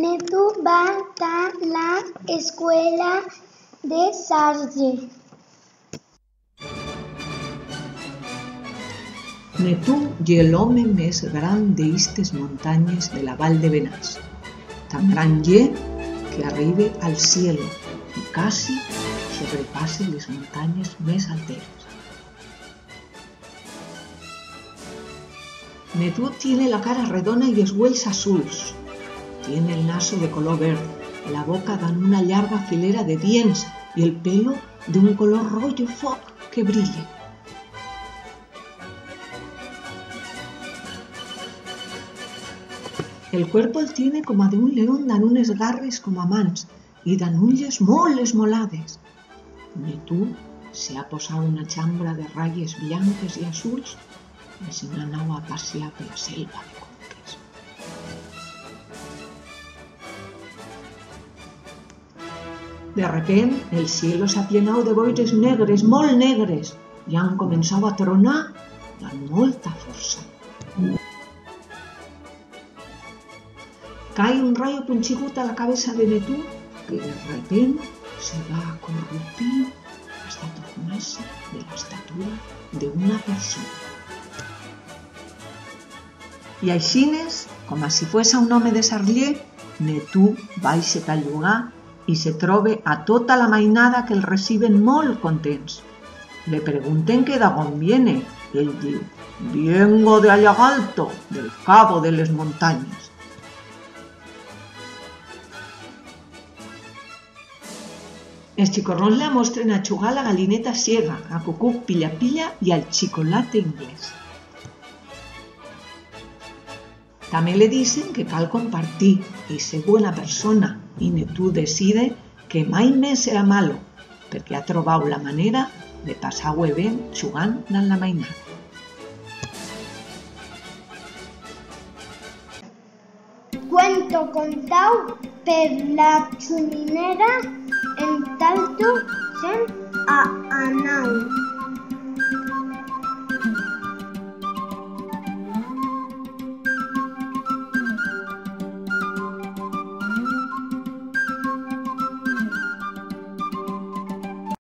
Netú va a la escuela de Sargé. Netú ye l'home més gran d'istes muntanyes de la Val de Benás. Tan gran ye que arribe al cielo y casi sobrepase les muntanyes més alteres. Netú tiene la cara redona y los huells azuls. Tiene el naso de color verde, la boca dan una larga filera de dientes y el pelo de un color rojo foc que brilla. El cuerpo el tiene como de un león, dan unes garres como a mans y dan ulles molt esmolades. Netú se ha posado una chambra de rayes blanques y azuls y se n'ha anat a pasear per la selva de Conques. De repente, el cielo se ha llenado de boires negres, molt negres, y han comenzado a tronar amb molta força. Cae un rayo punxigut a la cabeza de Netú, que de repente se va corrompir hasta tornarse de la estatura de una persona. I aixines, com si fuese un home de Sarrié, Netú baixa al lugar i se trobe a tota la mainada que el reciben molt contents. Le pregunten que d'on viene. Ell diu: «Vengo de allá alto, del cabo de les montañas». Els chicorrons la mostren a xugar la galineta ciega, a cucuc pilla-pilla i al chocolate inglés. També le dicen que cal compartir i ser buena persona, i Netú decide que mai més serà malo, perquè ha trobat la manera de passar-ho bé jugant en la mainada. Cuento contado per la chuminera en talto sen a anau.